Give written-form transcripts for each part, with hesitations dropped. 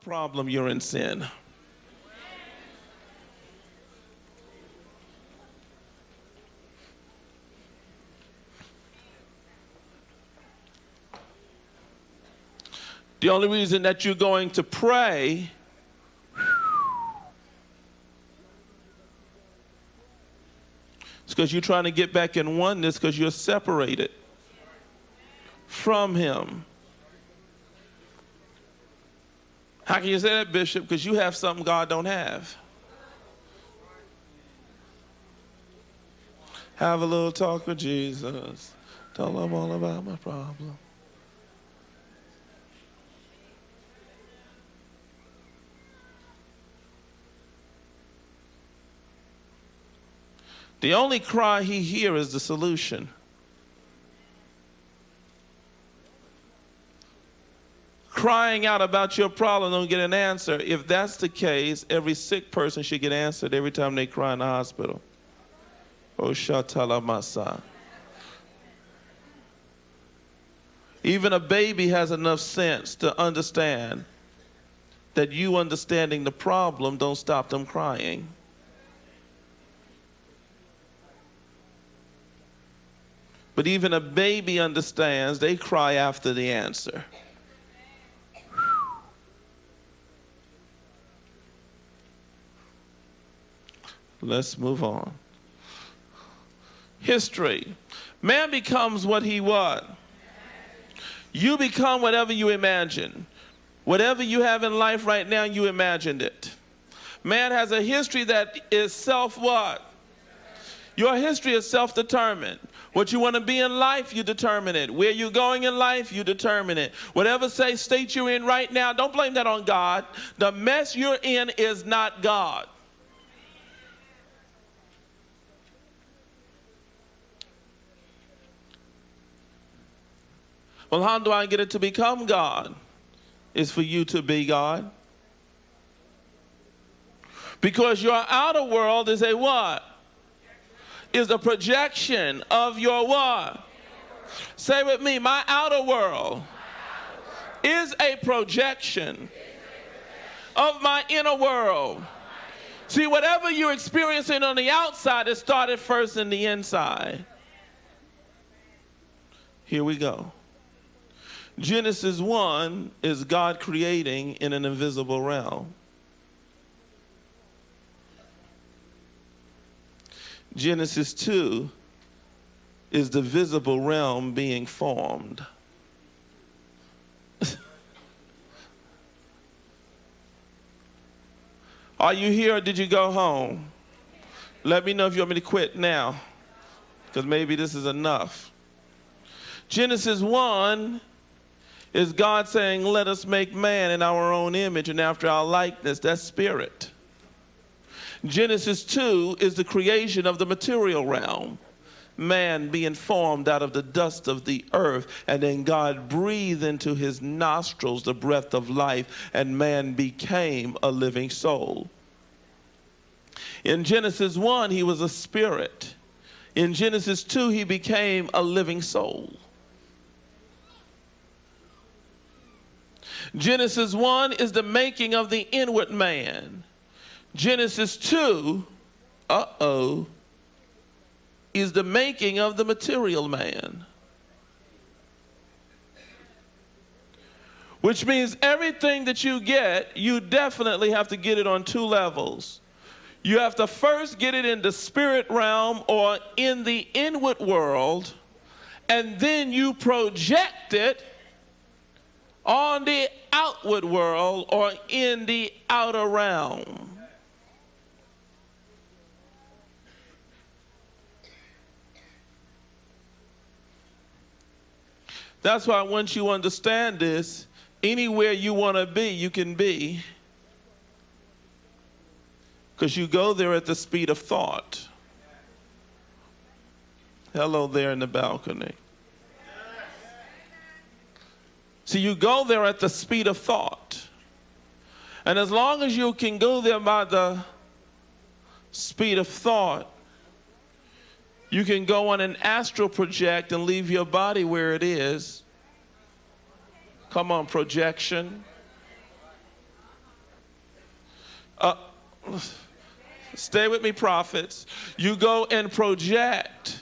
problem, you're in sin. The only reason that you're going to pray is because you're trying to get back in oneness because you're separated from him. How can you say that, Bishop? Because you have something God don't have. Have a little talk with Jesus. Tell him all about my problem. The only cry he hears is the solution. Crying out about your problem don't get an answer. If that's the case, every sick person should get answered every time they cry in the hospital. Oh, Shatala Masa. Even a baby has enough sense to understand that you understanding the problem don't stop them crying. But even a baby understands, they cry after the answer. Let's move on. History. Man becomes what he was. You become whatever you imagine. Whatever you have in life right now, you imagined it. Man has a history that is self-what? Your history is self-determined. What you want to be in life, you determine it. Where you're going in life, you determine it. Whatever state you're in right now, don't blame that on God. The mess you're in is not God. Well, how do I get it to become God? It's for you to be God. Because your outer world is a what? Is a projection of your what? Say with me, my outer world is a projection of my inner world. See, whatever you're experiencing on the outside, it started first in the inside. Here we go. Genesis 1 is God creating in an invisible realm. Genesis 2 is the visible realm being formed. Are you here or did you go home? Let me know if you want me to quit now, because maybe this is enough. Genesis 1 is God saying, let us make man in our own image and after our likeness. That's spirit. Genesis 2 is the creation of the material realm. Man being formed out of the dust of the earth, and then God breathed into his nostrils the breath of life, and man became a living soul. In Genesis 1, he was a spirit. In Genesis 2, he became a living soul. Genesis 1 is the making of the inward man. Genesis 2, is the making of the material man. Which means everything that you get, you definitely have to get it on two levels. You have to first get it in the spirit realm or in the inward world, and then you project it on the outward world or in the outer realm. That's why once you understand this, anywhere you want to be, you can be. Because you go there at the speed of thought. Hello there in the balcony. See, you go there at the speed of thought. And as long as you can go there by the speed of thought, you can go on an astral project and leave your body where it is. Come on, projection. Uh, stay with me, prophets. You go and project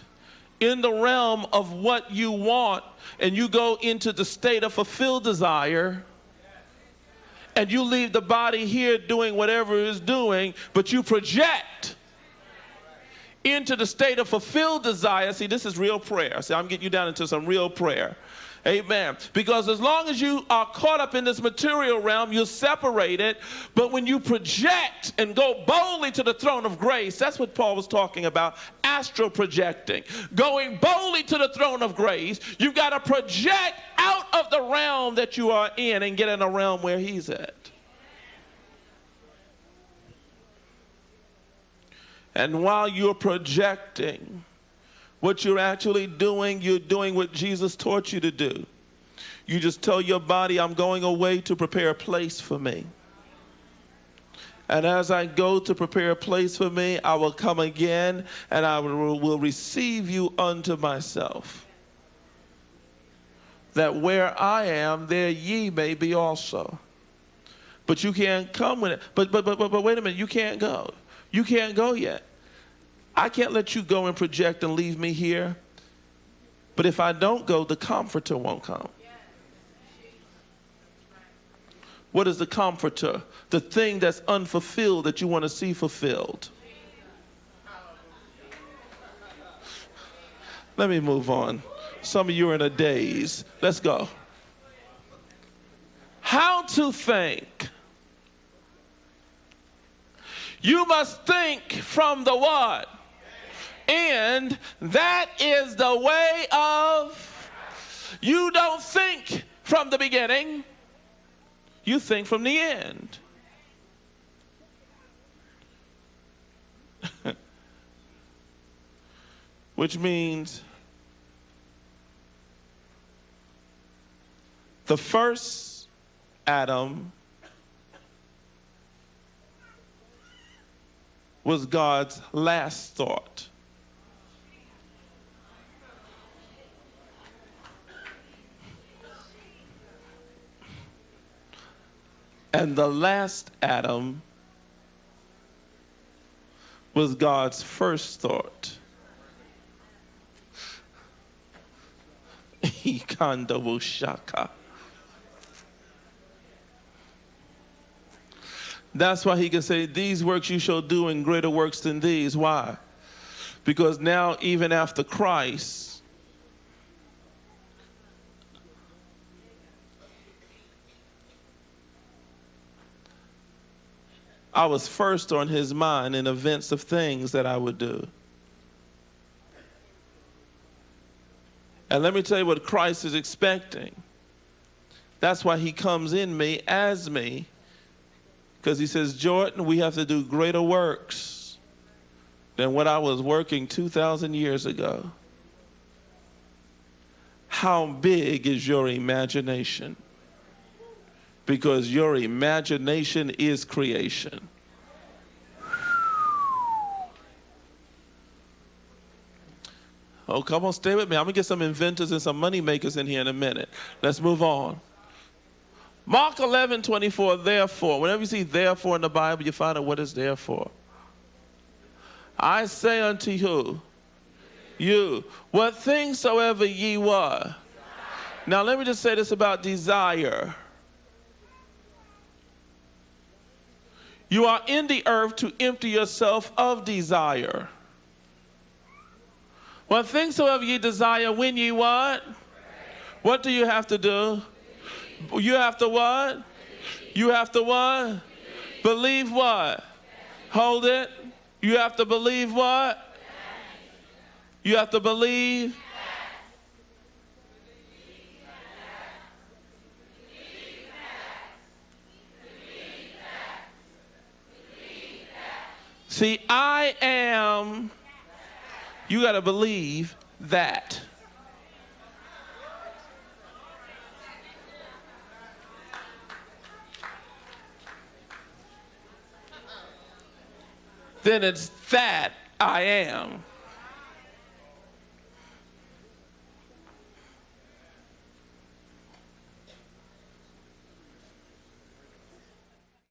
in the realm of what you want, and you go into the state of fulfilled desire, and you leave the body here doing whatever it's doing, but you project into the state of fulfilled desire. See, this is real prayer. See, I'm getting you down into some real prayer. Amen. Because as long as you are caught up in this material realm, you're separated. But when you project and go boldly to the throne of grace, that's what Paul was talking about, astral projecting. Going boldly to the throne of grace, you've got to project out of the realm that you are in and get in a realm where he's at. And while you're projecting, what you're actually doing, you're doing what Jesus taught you to do. You just tell your body, I'm going away to prepare a place for me. And as I go to prepare a place for me, I will come again and I will receive you unto myself. That where I am, there ye may be also. But you can't come with it. But wait a minute, you can't go. You can't go yet. I can't let you go and project and leave me here. But if I don't go, the comforter won't come. What is the comforter? The thing that's unfulfilled that you want to see fulfilled. Let me move on. Some of you are in a daze. Let's go. How to think. You must think from the what? And that is the way of, you don't think from the beginning, you think from the end. Which means the first Adam was God's last thought. And the last Adam was God's first thought. That's why he can say, these works you shall do and greater works than these. Why? Because now, even after Christ, I was first on his mind in events of things that I would do. And let me tell you what Christ is expecting. That's why he comes in me as me. Because he says, Jordan, we have to do greater works than what I was working 2,000 years ago. How big is your imagination? Because your imagination is creation. Oh, come on, stay with me. I'm going to get some inventors and some money makers in here in a minute. Let's move on. Mark 11:24, therefore. Whenever you see therefore in the Bible, you find out what it's there for. I say unto you, what things soever ye were. Now let me just say this about desire. You are in the earth to empty yourself of desire. What things soever ye desire when ye what? What do you have to do? You have to what? You have to what? Believe what? Hold it. You have to believe what? You have to believe. See, I am, you got to believe that. Then it's that I am.